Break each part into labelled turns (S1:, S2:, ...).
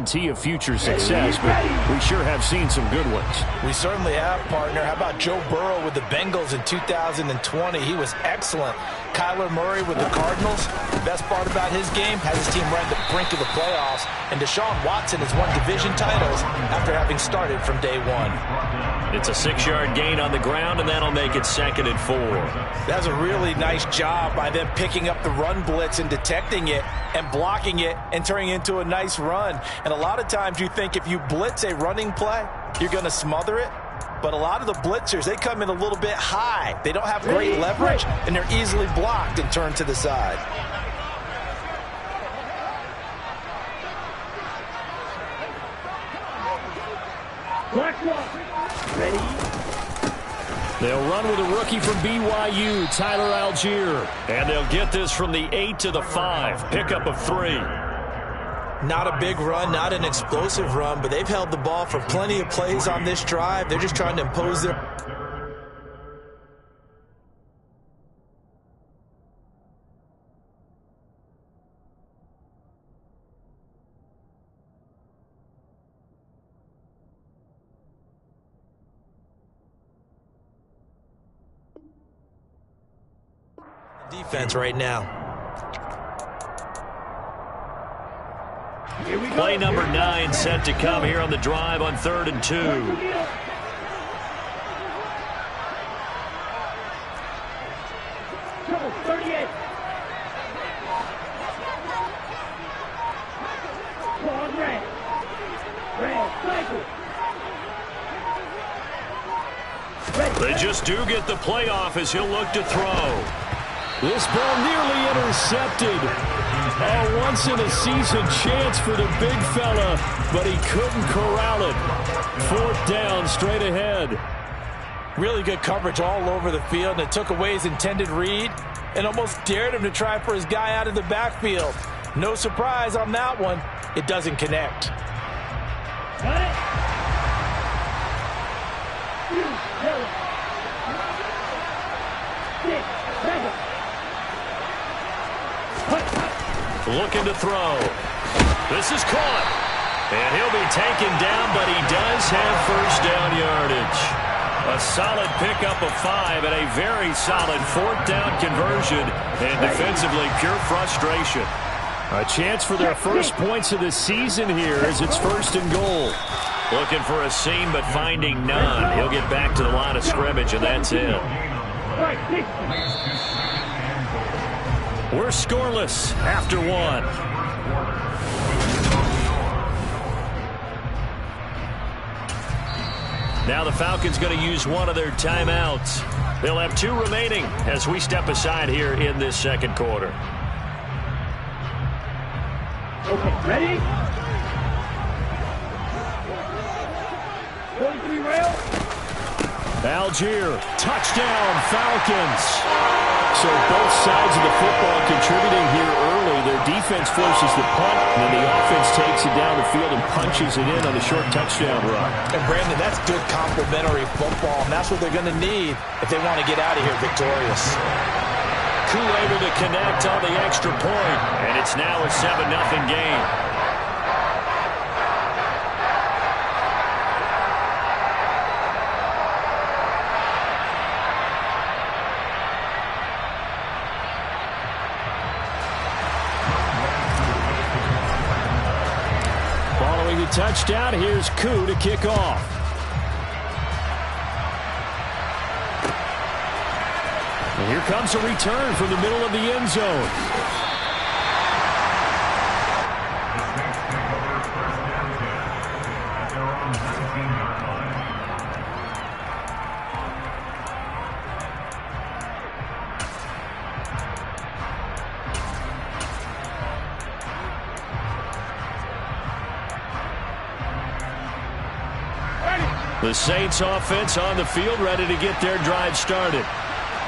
S1: guarantee of future success, but we sure have seen some good ones.
S2: We certainly have, partner. How about Joe Burrow with the Bengals in 2020? He was excellent. Kyler Murray with the Cardinals. The best part about his game, has his team right at the brink of the playoffs. And Deshaun Watson has won division titles after having started from day one.
S1: It's a 6-yard gain on the ground, and that'll make it 2nd and 4.
S2: That's a really nice job by them picking up the run blitz and detecting it and blocking it and turning it into a nice run. And a lot of times you think if you blitz a running play, you're going to smother it. But a lot of the blitzers, they come in a little bit high. They don't have great leverage, and they're easily blocked and turned to the side.
S3: Ready?
S1: They'll run with a rookie from BYU, Tyler Algier. And they'll get this from the 8 to the 5. Pickup of 3.
S2: Not a big run, not an explosive run, but they've held the ball for plenty of plays on this drive. They're just trying to impose their... defense right now.
S1: Play number 9 set to come here on the drive on 3rd and 2.
S3: Trouble 38. Ball red. Cycle.
S1: They just do get the playoff as he'll look to throw. This ball nearly intercepted. A once-in-a-season chance for the big fella, but he couldn't corral it. 4th down, straight ahead.
S2: Really good coverage all over the field, and it took away his intended read and almost dared him to try for his guy out of the backfield. No surprise on that one. It doesn't connect.
S3: Got it.
S1: Looking to throw. This is caught. And he'll be taken down, but he does have 1st down yardage. A solid pickup of 5 and a very solid 4th down conversion. And defensively, pure frustration. A chance for their first points of the season here as it's 1st and goal. Looking for a seam, but finding none. He'll get back to the line of scrimmage, and that's it. We're scoreless after 1. Now the Falcons going to use one of their timeouts. They'll have 2 remaining as we step aside here in this 2nd quarter.
S3: Okay, ready? 43 rail.
S1: Algier, touchdown, Falcons. So both sides of the football contributing here early. Their defense forces the punt, and then the offense takes it down the field and punches it in on the short touchdown run.
S2: And Brandon, that's good complementary football, and that's what they're going to need if they want to get out of here victorious.
S1: Koo able to connect on the extra point, and it's now a 7-0 game. Touchdown. Here's Koo to kick off. And here comes a return from the middle of the end zone. The Saints offense on the field, ready to get their drive started.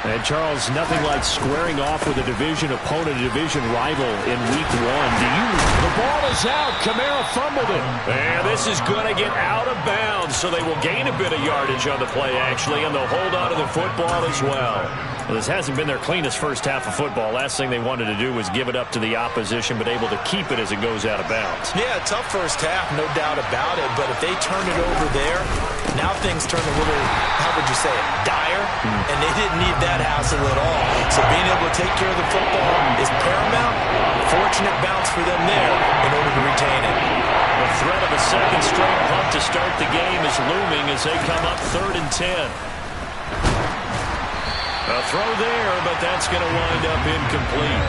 S1: And Charles, nothing like squaring off with a division opponent, a division rival in week 1. The ball is out. Kamara fumbled it. And this is going to get out of bounds, so they will gain a bit of yardage on the play, actually, and they'll hold on to the football as well. Well, this hasn't been their cleanest first half of football. Last thing they wanted to do was give it up to the opposition, but able to keep it as it goes out of bounds.
S2: Yeah, tough first half, no doubt about it. But if they turn it over there, now things turn a little, how would you say it, dire? And they didn't need that hassle at all. So being able to take care of the football is paramount. Fortunate bounce for them there in order to retain it.
S1: The threat of a second straight punt to start the game is looming as they come up 3rd and 10. A throw there, but that's going to wind up incomplete.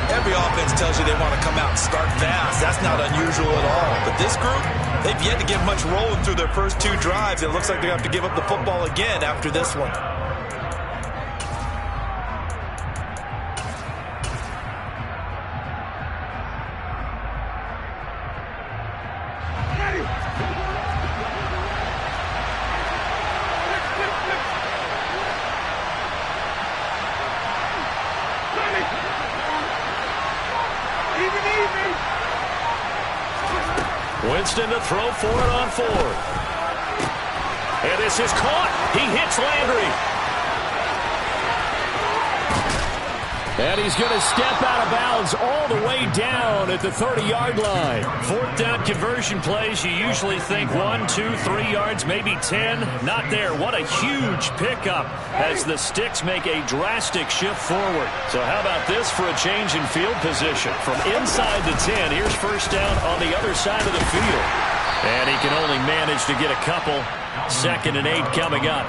S2: Every offense tells you they want to come out and start fast. That's not unusual at all. But this group, they've yet to get much rolling through their first 2 drives. It looks like they're going to have to give up the football again after this one.
S1: Winston to throw for it on 4th. And this is caught. He hits Landry. And he's going to step out of bounds all the way down at the 30-yard line. 4th down conversion plays, you usually think 1, 2, 3 yards, maybe 10. Not there. What a huge pickup as the Sticks make a drastic shift forward. So how about this for a change in field position? From inside the 10, here's first down on the other side of the field. And he can only manage to get a couple. 2nd and 8 coming up.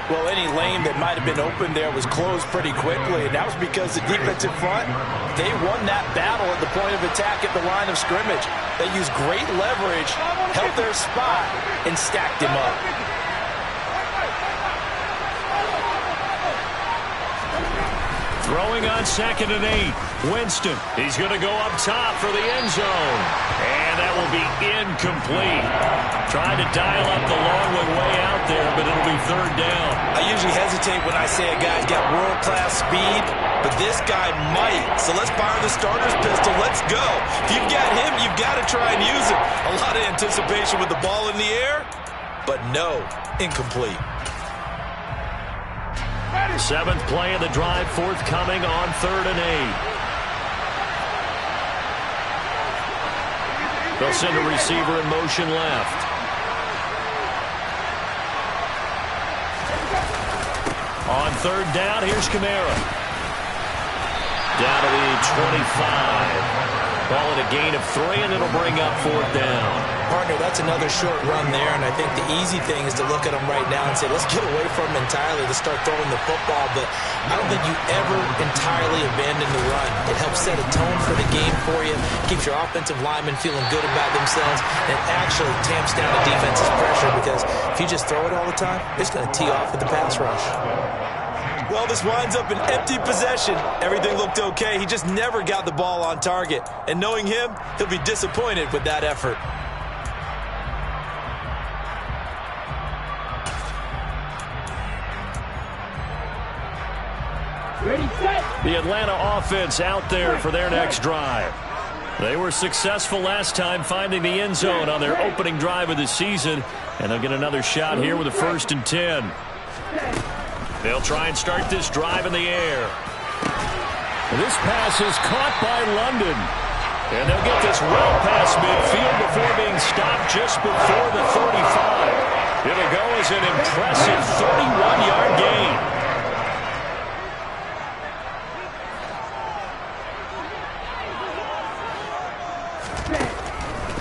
S2: Well, any lane that might have been open there was closed pretty quickly, and that was because the defensive front, they won that battle at the point of attack at the line of scrimmage. They used great leverage, held their spot, and stacked him up.
S1: Throwing on 2nd and 8. Winston, he's going to go up top for the end zone. And that will be incomplete. Trying to dial up the long way out there, but it'll be 3rd down.
S2: I usually hesitate when I say a guy's got world-class speed, but this guy might. So let's fire the starter's pistol. Let's go. If you've got him, you've got to try and use him. A lot of anticipation with the ball in the air, but no, incomplete.
S1: 7th play of the drive, forthcoming on 3rd and 8. They'll send a receiver in motion left. On 3rd down, here's Kamara. Down to the 25. Ball at a gain of 3, and it'll bring up 4th down.
S2: Partner, that's another short run there, and I think the easy thing is to look at him right now and say, let's get away from him entirely to start throwing the football, but I don't think you ever entirely abandon the run. It helps set a tone for the game for you, keeps your offensive linemen feeling good about themselves, and it actually tamps down the defense's pressure because if you just throw it all the time, it's going to tee off with the pass rush. Well, this winds up an empty possession. Everything looked okay. He just never got the ball on target. And knowing him, he'll be disappointed with that effort.
S3: Ready, set.
S1: The Atlanta offense out there for their next drive. They were successful last time finding the end zone on their opening drive of the season. And they'll get another shot here with a 1st and 10. They'll try and start this drive in the air. This pass is caught by London. And they'll get this well past midfield before being stopped just before the 35. It'll go as an impressive 31-yard gain.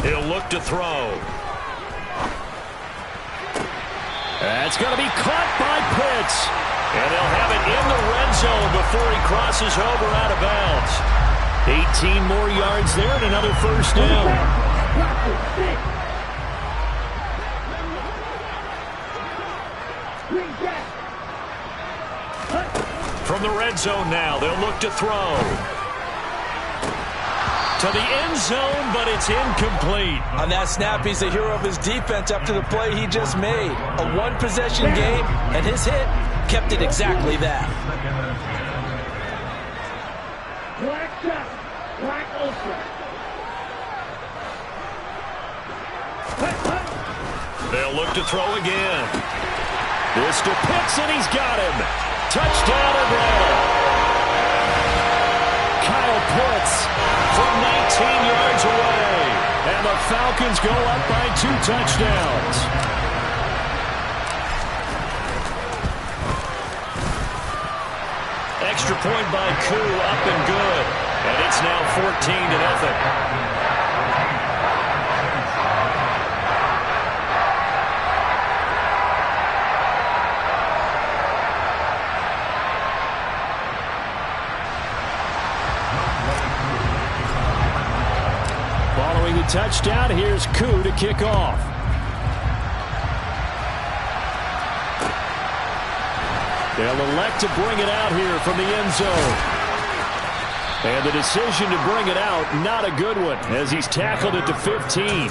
S1: He'll look to throw. That's going to be caught by Pitts. And they'll have it in the red zone before he crosses over out of bounds. 18 more yards there and another 1st down. From the red zone now, they'll look to throw. To the end zone, but it's incomplete.
S2: On that snap, he's the hero of his defense after the play he just made. A one-possession game, and his hit kept it exactly that.
S3: Black shot. Black ultra.
S1: They'll look to throw again. This to Pitts, and he's got him. Touchdown, Atlanta. Kyle Pitts from 19 yards away. And the Falcons go up by 2 touchdowns. Extra point by Koo, up and good. And it's now 14-0. Following the touchdown, here's Koo to kick off. They'll elect to bring it out here from the end zone. And the decision to bring it out, not a good one, as he's tackled at the 15.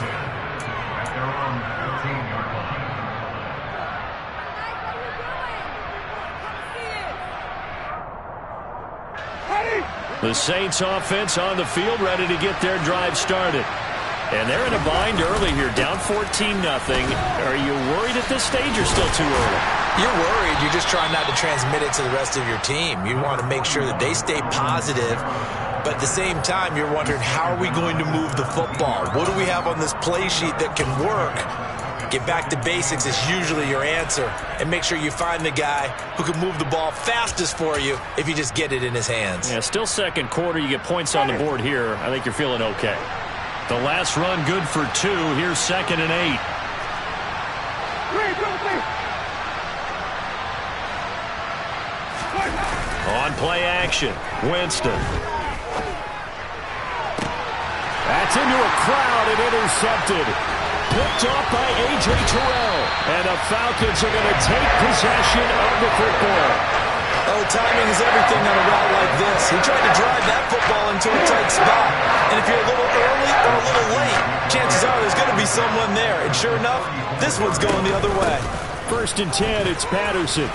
S1: The Saints offense on the field, ready to get their drive started. And they're in a bind early here, down 14-0. Are you worried at this stage or still too early?
S2: You're worried. You're just trying not to transmit it to the rest of your team. You want to make sure that they stay positive. But at the same time, you're wondering, how are we going to move the football? What do we have on this play sheet that can work? Get back to basics is usually your answer. And make sure you find the guy who can move the ball fastest for you if you just get it in his hands.
S1: Yeah, still second quarter. You get points on the board here. I think you're feeling okay. The last run good for 2. Here's 2nd and 8. On play action, Winston. That's into a crowd and intercepted. Picked off by A.J. Terrell. And the Falcons are going to take possession of the football.
S2: Oh, timing is everything on a route like this. He tried to drive that football into a tight spot. And if you're a little early or a little late, chances are there's going to be someone there. And sure enough, this one's going the other way.
S1: 1st and 10, it's Patterson.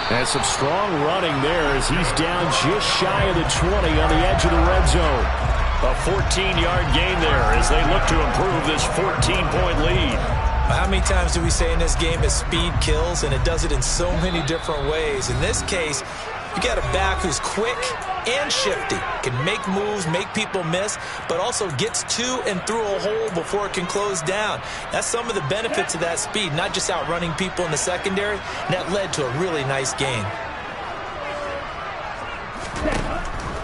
S1: And some strong running there as he's down just shy of the 20 on the edge of the red zone. A 14-yard gain there as they look to improve this 14-point lead.
S2: How many times do we say in this game that speed kills, and it does it in so many different ways? In this case, you got a back who's quick and shifty, can make moves, make people miss, but also gets to and through a hole before it can close down. That's some of the benefits of that speed, not just outrunning people in the secondary, and that led to a really nice gain.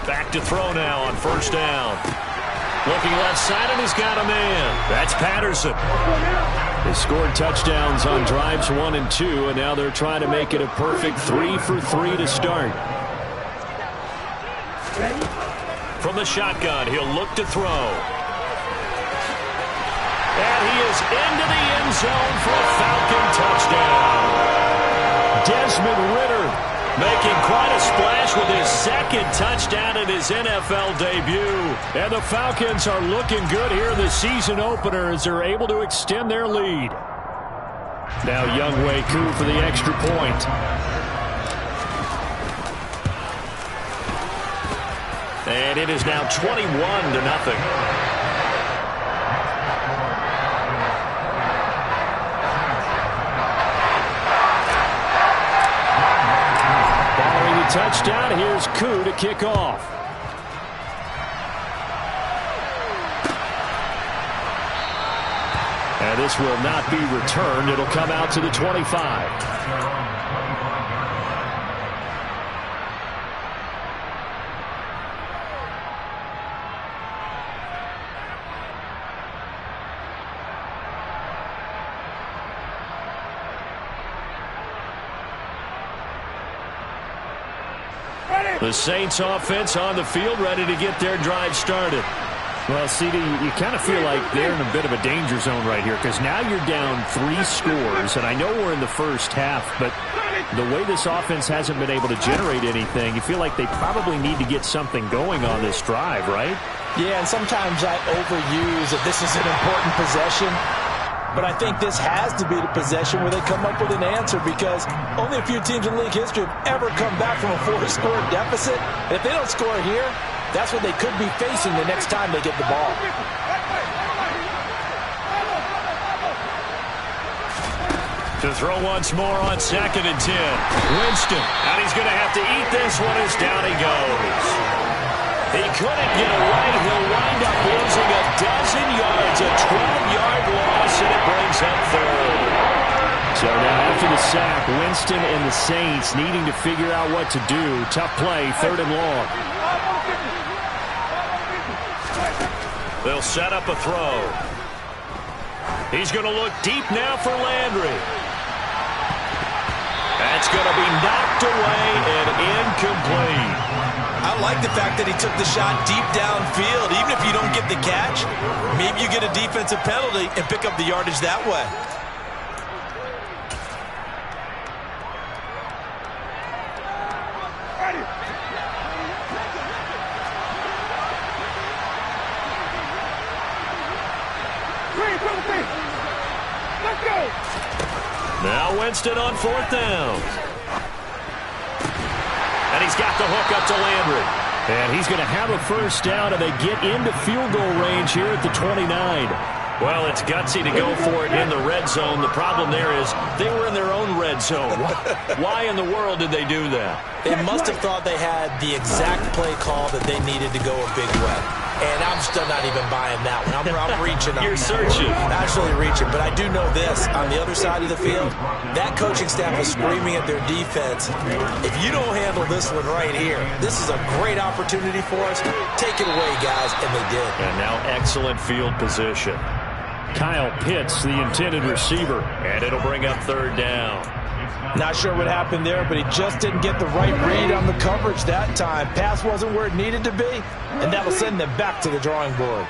S1: Back to throw now on 1st down. Looking left side, and he's got a man. That's Patterson. They scored touchdowns on drives 1 and 2, and now they're trying to make it a perfect 3 for 3 to start. From the shotgun, he'll look to throw. And he is into the end zone for a Falcon touchdown. Desmond Ridder making quite a splash with his 2nd touchdown in his NFL debut. And the Falcons are looking good here in the season opener as they're able to extend their lead. Now Younghoe Koo for the extra point. And it is now 21-0. Touchdown, here's Koo to kick off. And this will not be returned. It'll come out to the 25. The Saints offense on the field, ready to get their drive started. Well, CD, you kind of feel like they're in a bit of a danger zone right here because now you're down 3 scores, and I know we're in the first half, but the way this offense hasn't been able to generate anything, you feel like they probably need to get something going on this drive, right?
S2: Yeah, and sometimes I overuse that this is an important possession. But I think this has to be the possession where they come up with an answer because only a few teams in league history have ever come back from a 4-score deficit. And if they don't score here, that's what they could be facing the next time they get the ball.
S1: To throw once more on 2nd and 10. Winston. And he's going to have to eat this one as down he goes. He couldn't get away. He'll wind up losing a dozen yards, a 12-yard loss, and it brings up 3rd. So now after the sack, Winston and the Saints needing to figure out what to do. Tough play, 3rd and long. They'll set up a throw. He's going to look deep now for Landry. That's going to be knocked away and incomplete.
S2: I like the fact that he took the shot deep downfield. Even if you don't get the catch, maybe you get a defensive penalty and pick up the yardage that way.
S1: Now Winston on 4th down. And he's got the hook up to Landry. And he's going to have a 1st down, and they get into field goal range here at the 29. Well, it's gutsy to go for it in the red zone. The problem there is they were in their own red zone. Why in the world did they do that?
S2: They must have thought they had the exact play call that they needed to go a big way. And I'm still not even buying that one. I'm reaching on
S1: You're
S2: that.
S1: searching.
S2: Actually reaching. But I do know this. On the other side of the field, that coaching staff is screaming at their defense. If you don't handle this one right here, this is a great opportunity for us. Take it away, guys. And they did.
S1: And now excellent field position. Kyle Pitts, the intended receiver. And it'll bring up 3rd down.
S2: Not sure what happened there, but he just didn't get the right read on the coverage that time. Pass wasn't where it needed to be, and that'll send them back to the drawing board.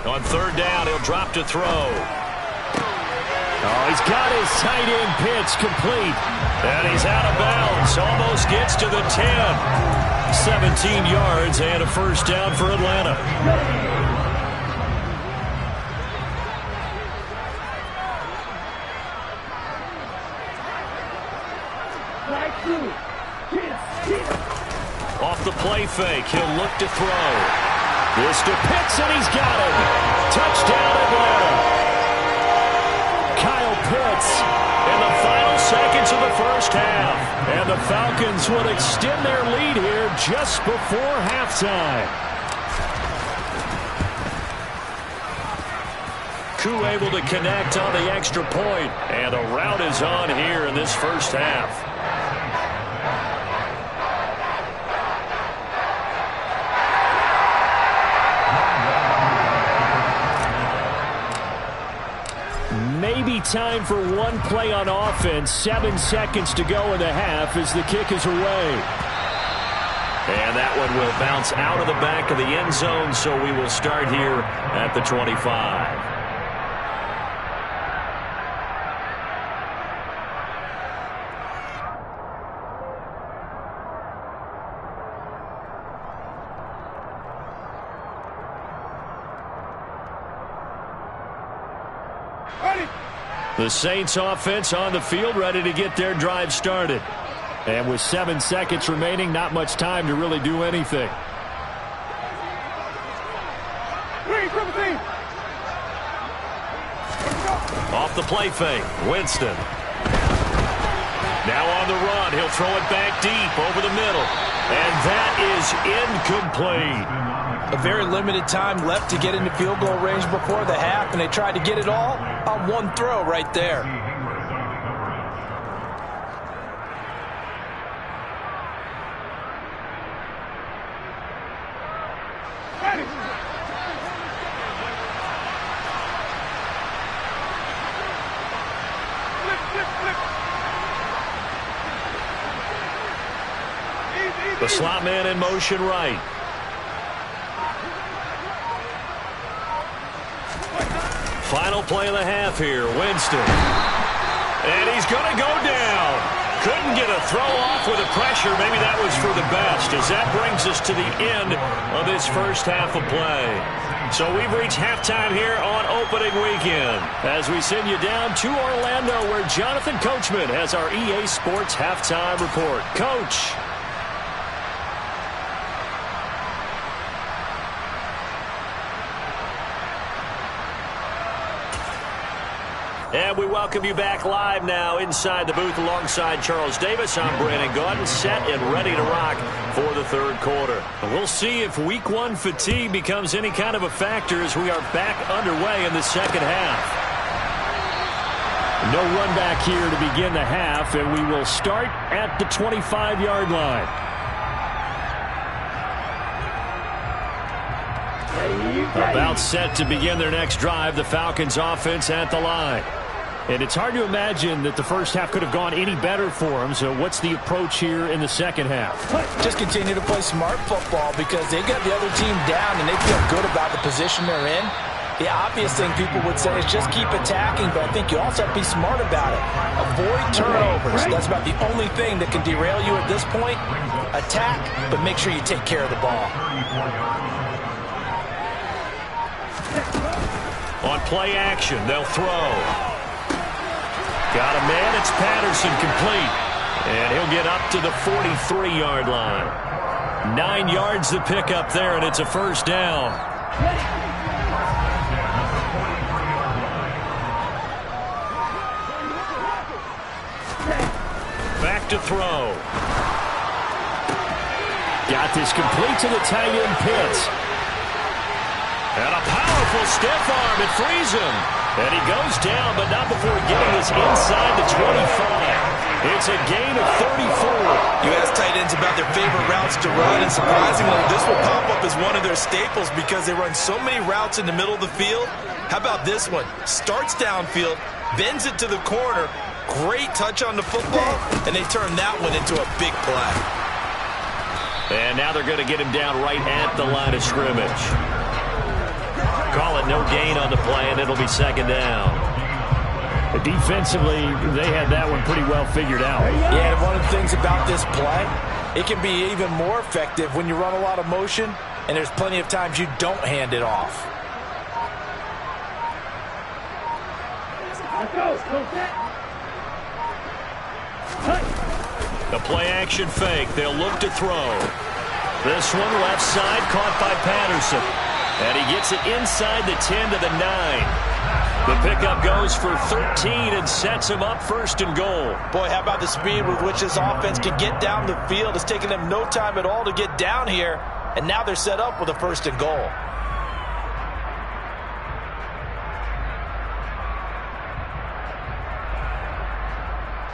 S1: On 3rd down, he'll drop to throw. Oh, he's got his tight end pitch complete. And he's out of bounds. Almost gets to the 10. 17 yards and a 1st down for Atlanta. Off the play fake, he'll look to throw. This to Pitts, and he's got him. Touchdown, Atlanta. Kyle Pitts in the final seconds of the 1st half. And the Falcons will extend their lead here just before halftime. Koo able to connect on the extra point. And a rout is on here in this 1st half. Maybe time for one play on offense. 7 seconds to go in the half as the kick is away. And that one will bounce out of the back of the end zone, so we will start here at the 25. The Saints offense on the field, ready to get their drive started. And with 7 seconds remaining, not much time to really do anything. Off the play fake, Winston. Now on the run, he'll throw it back deep over the middle. And that is incomplete.
S2: A very limited time left to get into field goal range before the half, and they tried to get it all on one throw right there.
S1: The slot man in motion right. Final play of the half here, Winston. And he's going to go down. Couldn't get a throw off with the pressure. Maybe that was for the best, as that brings us to the end of this 1st half of play. So we've reached halftime here on opening weekend as we send you down to Orlando, where Jonathan Coachman has our EA Sports halftime report. Coach. And we welcome you back live now inside the booth alongside Charles Davis. I'm Brandon Gaudin, set and ready to rock for the third quarter. We'll see if week one fatigue becomes any kind of a factor as we are back underway in the second half. No run back here to begin the half, and we will start at the 25-yard line. About set to begin their next drive, the Falcons offense at the line. And it's hard to imagine that the first half could have gone any better for them. So what's the approach here in the second half?
S2: Just continue to play smart football because they got the other team down and they feel good about the position they're in. The obvious thing people would say is just keep attacking, but I think you also have to be smart about it. Avoid turnovers. That's about the only thing that can derail you at this point. Attack, but make sure you take care of the ball.
S1: On play action, they'll throw. Got a man, it's Patterson, complete. And he'll get up to the 43-yard line. 9 yards to pick up there, and it's a first down. Back to throw. Got this complete to the tight end Pitts. And a powerful stiff arm, it frees him. And he goes down, but not before getting this inside the 25. It's a gain of 34.
S2: You ask tight ends about their favorite routes to run, and surprisingly, this will pop up as one of their staples because they run so many routes in the middle of the field. How about this one? Starts downfield, bends it to the corner, great touch on the football, and they turn that one into a big play.
S1: And now they're going to get him down right at the line of scrimmage. Call it no gain on the play, and it'll be second down.
S4: Defensively, they had that one pretty well figured out.
S2: Yeah, and one of the things about this play, it can be even more effective when you run a lot of motion, and there's plenty of times you don't hand it off.
S1: The play action fake. They'll look to throw. This one left side caught by Patterson. And he gets it inside the 10 to the 9. The pickup goes for 13 and sets him up first and goal.
S2: Boy, how about the speed with which this offense can get down the field? It's taken them no time at all to get down here. And now they're set up with a first and goal.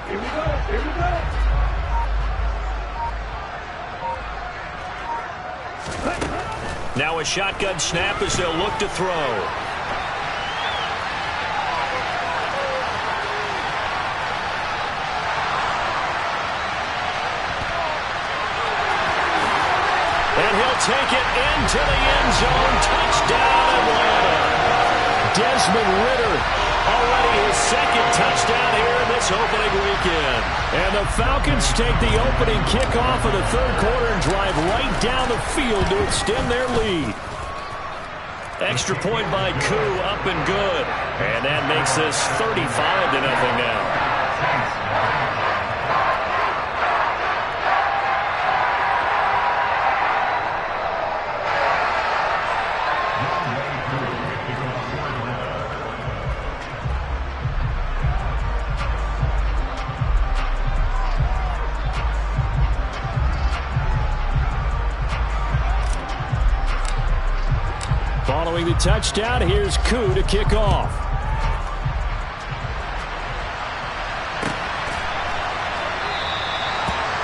S3: Here we go. Here we go.
S1: Now a shotgun snap as they'll look to throw. And he'll take it into the end zone. Touchdown, Atlanta. Desmond Ridder, already his second touchdown here in this opening weekend. And the Falcons take the opening kickoff of the third quarter and drive right down the field to extend their lead. Extra point by Koo, up and good. And that makes this 35-0 now. Following the touchdown, here's Koo to kick off.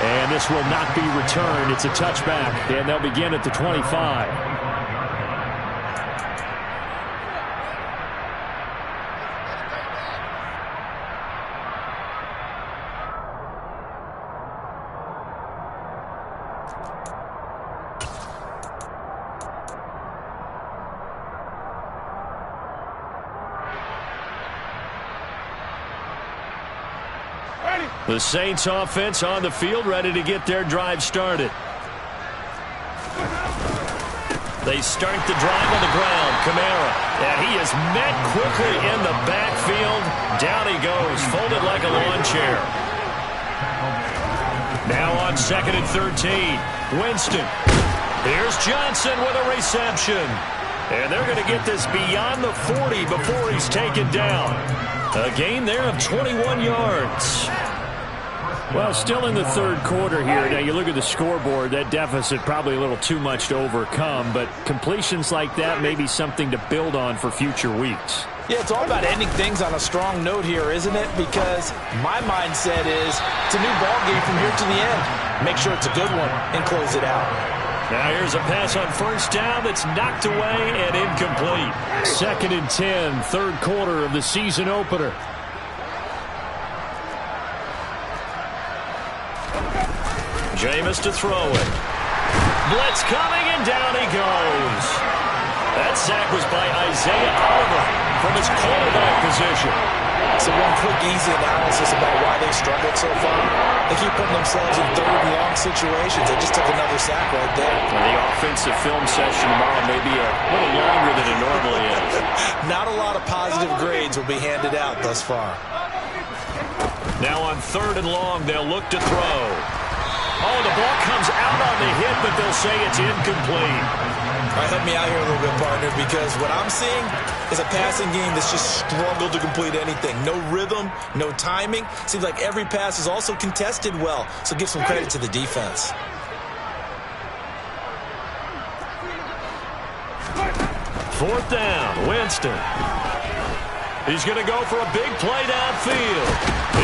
S1: And this will not be returned. It's a touchback, and they'll begin at the 25. The Saints offense on the field, ready to get their drive started. They start the drive on the ground. Kamara, and he is met quickly in the backfield. Down he goes, folded like a lawn chair. Now on 2nd and 13. Winston. Here's Johnson with a reception. And they're going to get this beyond the 40 before he's taken down. A gain there of 21 yards.
S4: Well, still in the third quarter here. Now, you look at the scoreboard, that deficit probably a little too much to overcome, but completions like that may be something to build on for future weeks.
S2: Yeah, it's all about ending things on a strong note here, isn't it? Because my mindset is it's a new ball game from here to the end. Make sure it's a good one and close it out.
S1: Now here's a pass on first down that's knocked away and incomplete.
S4: 2nd and 10, third quarter of the season opener.
S1: Jameis to throw it. Blitz coming, and down he goes. That sack was by Isaiah Oliver from his quarterback position.
S2: So one quick, easy analysis about why they've struggled so far. They keep putting themselves in third and long situations. They just took another sack right there.
S1: Well, the offensive film session tomorrow may be a little longer than it normally is.
S2: Not a lot of positive grades will be handed out thus far.
S1: Now on 3rd and long, they'll look to throw. Oh, the ball comes out on the hit, but they'll say it's incomplete.
S2: All right, help me out here a little bit, partner, because what I'm seeing is a passing game that's just struggled to complete anything. No rhythm, no timing. Seems like every pass is also contested well, so give some credit to the defense.
S1: Fourth down, Winston. He's going to go for a big play downfield.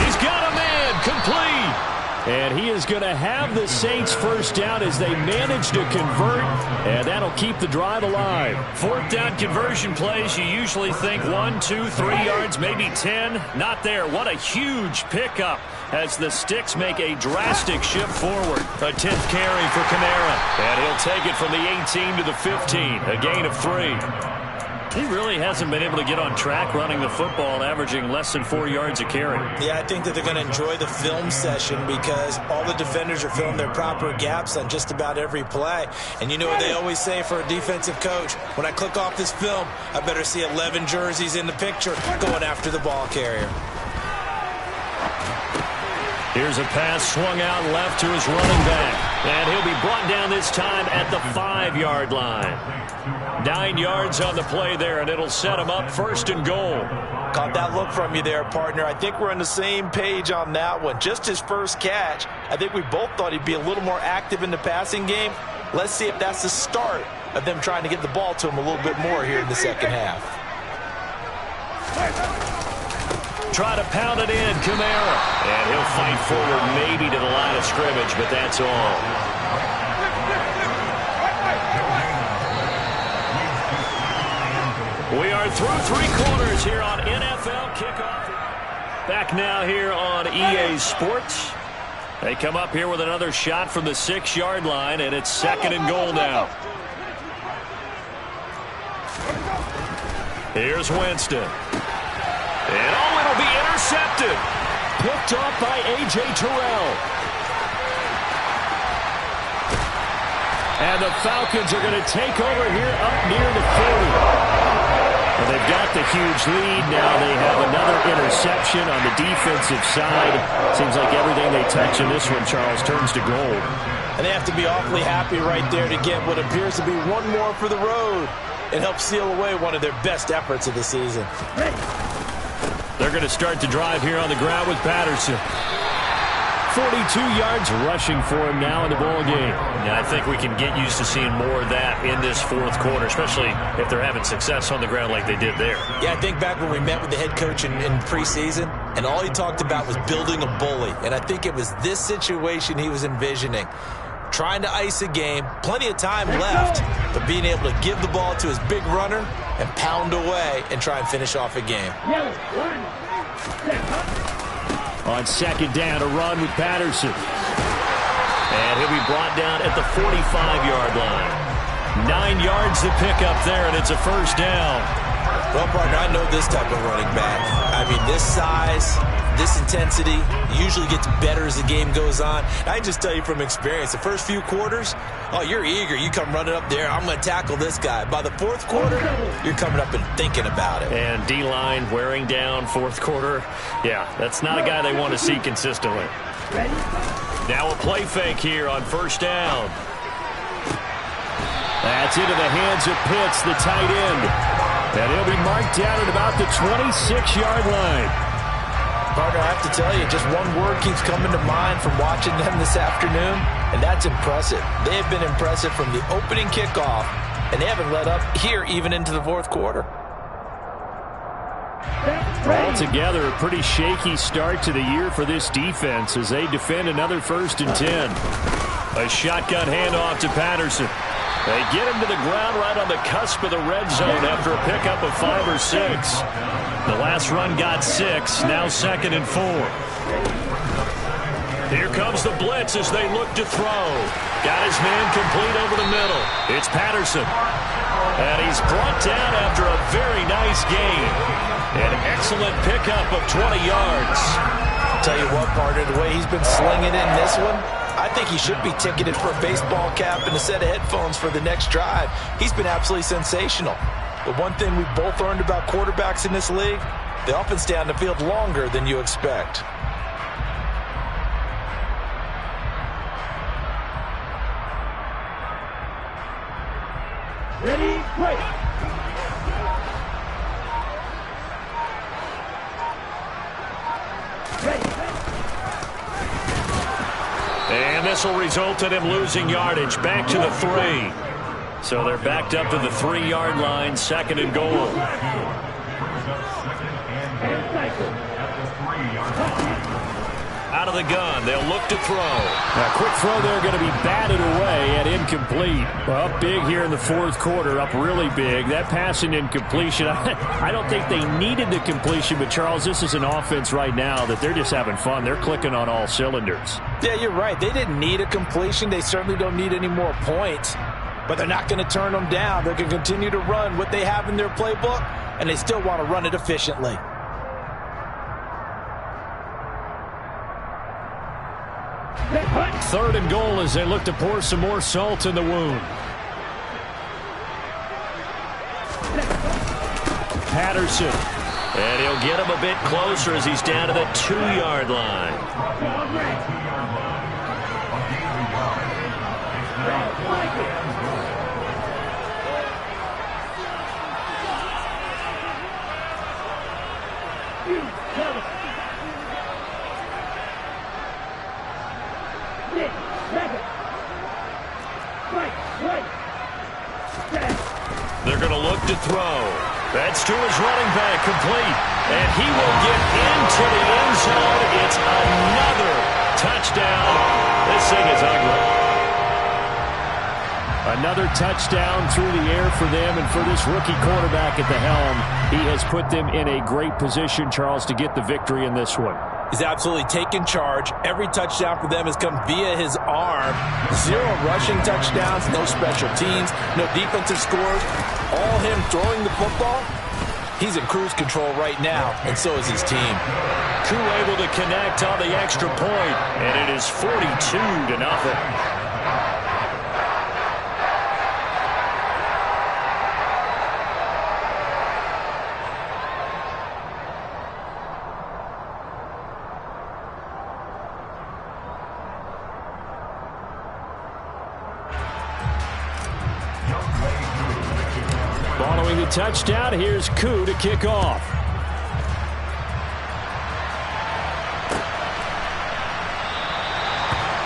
S1: He's got a man, complete.
S4: And he is going to have the Saints first down as they manage to convert, and that'll keep the drive alive.
S1: 4th down conversion plays, you usually think 1, 2, 3 yards, maybe 10. Not there. What a huge pickup as the Sticks make a drastic shift forward. A 10th carry for Kamara, and he'll take it from the 18 to the 15, a gain of 3. He really hasn't been able to get on track running the football, averaging less than 4 yards a carry.
S2: Yeah, I think that they're going to enjoy the film session because all the defenders are filling their proper gaps on just about every play. And you know what they always say for a defensive coach? When I click off this film, I better see 11 jerseys in the picture going after the ball carrier.
S1: Here's a pass swung out left to his running back. And he'll be brought down this time at the 5-yard line. 9 yards on the play there, and it'll set him up 1st and goal.
S2: Caught that look from you there, partner. I think we're on the same page on that one. Just his first catch. I think we both thought he'd be a little more active in the passing game. Let's see if that's the start of them trying to get the ball to him a little bit more here in the second half.
S1: Try to pound it in, Kamara. And he'll fight forward maybe to the line of scrimmage, but that's all. We are through 3 quarters here on NFL Kickoff. Back now here on EA Sports. They come up here with another shot from the 6-yard line, and it's 2nd and goal now. Here's Winston. And it'll be intercepted. Picked off by A.J. Terrell.
S4: And the Falcons are going to take over here up near the 40. Well, they've got the huge lead. Now they have another interception on the defensive side. Seems like everything they touch in this one, Charles, turns to gold.
S2: And they have to be awfully happy right there to get what appears to be one more for the road. It helps seal away one of their best efforts of the season.
S1: They're going to start to drive here on the ground with Patterson.
S4: 42 yards rushing for him now in the ball game.
S1: Yeah, I think we can get used to seeing more of that in this 4th quarter, especially if they're having success on the ground like they did there.
S2: Yeah, I think back when we met with the head coach in preseason, and all he talked about was building a bully. And I think it was this situation he was envisioning. Trying to ice a game, plenty of time left, but being able to give the ball to his big runner and pound away and try and finish off a game.
S4: On 2nd down, a run with Patterson.
S1: And he'll be brought down at the 45-yard line. 9 yards to pick up there, and it's a 1st down.
S2: Well, partner, I know this type of running back. I mean, this size, this intensity usually gets better as the game goes on. I can just tell you from experience, the first few quarters, oh, you're eager. You come running up there, I'm going to tackle this guy. By the 4th quarter, you're coming up and thinking about it.
S1: And D-line wearing down 4th quarter. Yeah, that's not a guy they want to see consistently. Now a play fake here on 1st down.
S4: That's into the hands of Pitts, the tight end. And he'll be marked down at about the 26-yard line.
S2: Partner, I have to tell you, just one word keeps coming to mind from watching them this afternoon, and that's impressive. They have been impressive from the opening kickoff, and they haven't let up here even into the fourth quarter.
S4: Altogether, a pretty shaky start to the year for this defense as they defend another 1st and 10. A shotgun handoff to Patterson. They get him to the ground right on the cusp of the red zone after a pickup of 5 or 6. The last run got 6, now 2nd and 4. Here comes the blitz as they look to throw. Got his man complete over the middle. It's Patterson. And he's brought down after a very nice gain. An excellent pickup of 20 yards.
S2: Tell you what, partner, the way he's been slinging in this one, I think he should be ticketed for a baseball cap and a set of headphones for the next drive. He's been absolutely sensational. But one thing we both learned about quarterbacks in this league, they often stay on the field longer than you expect.
S3: Ready, break.
S1: And this will result in him losing yardage back to the 3. So they're backed up to the 3-yard line, 2nd and goal. Out of the gun, they'll look to throw.
S4: A quick throw there going to be batted away and incomplete. Well, up big here in the fourth quarter, up really big. That pass and incompletion, I don't think they needed the completion, but Charles, this is an offense right now that they're just having fun. They're clicking on all cylinders.
S2: Yeah, you're right. They didn't need a completion. They certainly don't need any more points, but they're not going to turn them down. They're going to continue to run what they have in their playbook, and they still want to run it efficiently.
S4: Third and goal as they look to pour some more salt in the wound. Patterson.
S1: And he'll get him a bit closer as he's down to the 2-yard line. They're going to look to throw. That's to his running back, complete. And he will get into the end zone. It's another touchdown. This thing is ugly.
S4: Another touchdown through the air for them, and for this rookie quarterback at the helm, he has put them in a great position, Charles, to get the victory in this one.
S2: He's absolutely taken charge. Every touchdown for them has come via his arm. 0 rushing touchdowns, no special teams, no defensive scores. All him throwing the football. He's in cruise control right now, and so is his team.
S1: Crew able to connect on the extra point, and it is 42-0.
S4: Following the touchdown, here's Koo to kick off.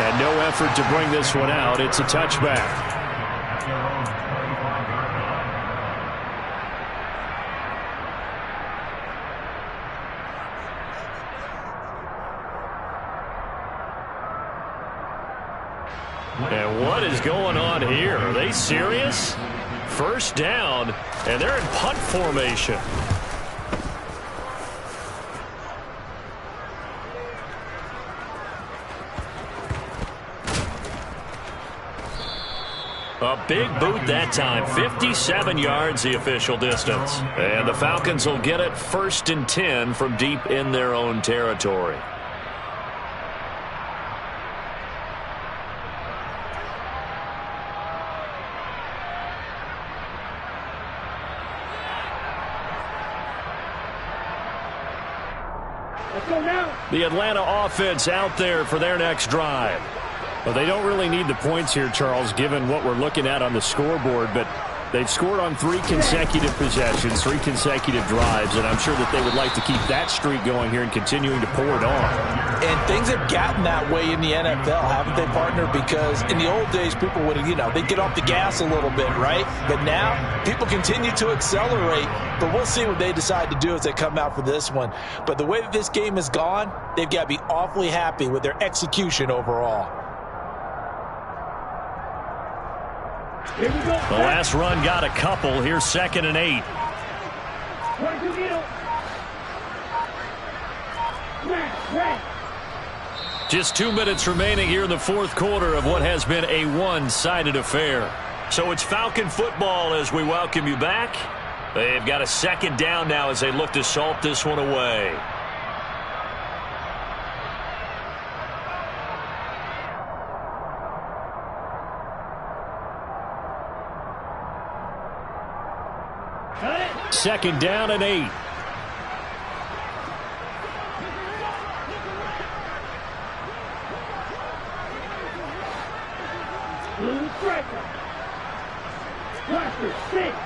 S4: And no effort to bring this one out. It's a touchback.
S1: And what is going on here? Are they serious? First down, and they're in punt formation. A big boot that time. 57 yards the official distance. And the Falcons will get it 1st and 10 from deep in their own territory.
S3: Let's go now.
S1: The Atlanta offense out there for their next drive.
S4: Well, they don't really need the points here, Charles, given what we're looking at on the scoreboard, but they've scored on 3 consecutive possessions, 3 consecutive drives, and I'm sure that they would like to keep that streak going here and continuing to pour it on.
S2: And things have gotten that way in the NFL, haven't they, partner? Because in the old days, people would, they'd get off the gas a little bit, right? But now, people continue to accelerate, but we'll see what they decide to do as they come out for this one. But the way that this game has gone, they've got to be awfully happy with their execution overall.
S3: Here we go.
S1: The last run got a couple. Here's 2nd and 8. Just 2 minutes remaining here in the 4th quarter of what has been a one-sided affair. So it's Falcon football as we welcome you back. They've got a 2nd down now as they look to salt this one away. Second down and 8.
S3: Blue striker. Blaster 6.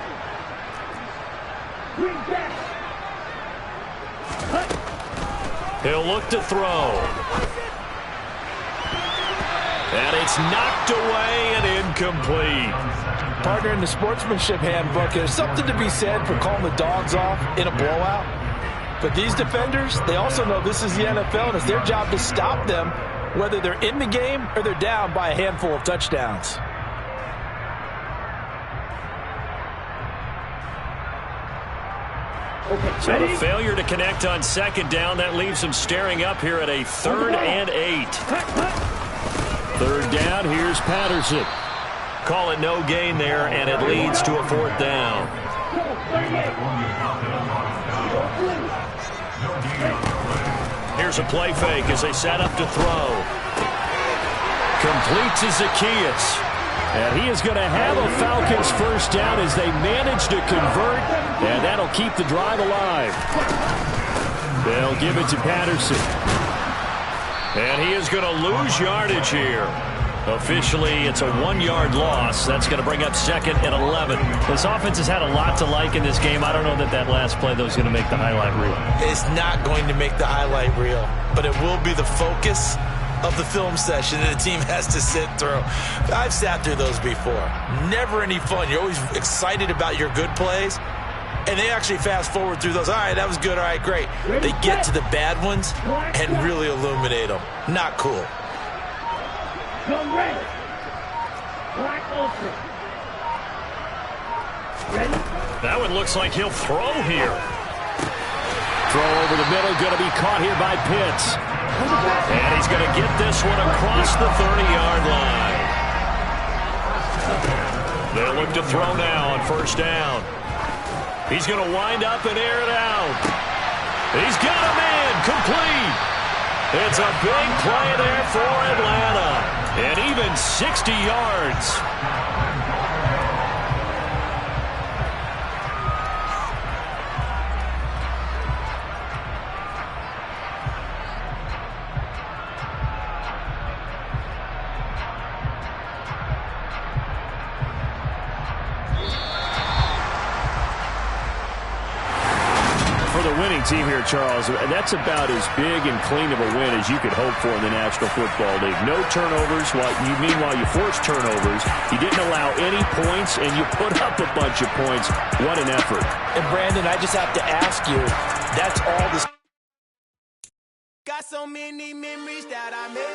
S3: Green back.
S1: He'll look to throw. And it's knocked away and incomplete.
S2: Partner, in the sportsmanship handbook, there's something to be said for calling the dogs off in a blowout. But these defenders, they also know this is the NFL, and it's their job to stop them, whether they're in the game or they're down by a handful of touchdowns.
S1: So the failure to connect on 2nd down, that leaves them staring up here at a 3rd and 8. 3rd down, here's Patterson. Call it no gain there, and it leads to a 4th down. Here's a play fake as they set up to throw. Complete to Zacchaeus. And he is going to have a Falcons 1st down as they manage to convert, and that'll keep the drive alive. They'll give it to Patterson. And he is going to lose yardage here. Officially, it's a 1-yard loss. That's going to bring up 2nd and 11. This offense has had a lot to like in this game. I don't know that last play, though, is going to make the highlight reel.
S2: It's not going to make the highlight reel, but it will be the focus of the film session that the team has to sit through. I've sat through those before. Never any fun. You're always excited about your good plays, and they actually fast forward through those. All right, that was good. All right, great. They get to the bad ones and really illuminate them. Not cool.
S3: Come ready. Black Ultra. Ready?
S1: That one looks like he'll throw here. Throw over the middle, going to be caught here by Pitts. And he's going to get this one across the 30-yard line. They'll look to throw now on 1st down. He's going to wind up and air it out. He's got a man complete. It's a big play there for Atlanta. And even 60 yards. Winning team here, Charles, that's about as big and clean of a win as you could hope for in the National Football League. No turnovers. Meanwhile, you forced turnovers. You didn't allow any points, and you put up a bunch of points. What an effort.
S2: And, Brandon, I just have to ask you, that's all this. Got so many memories that I made.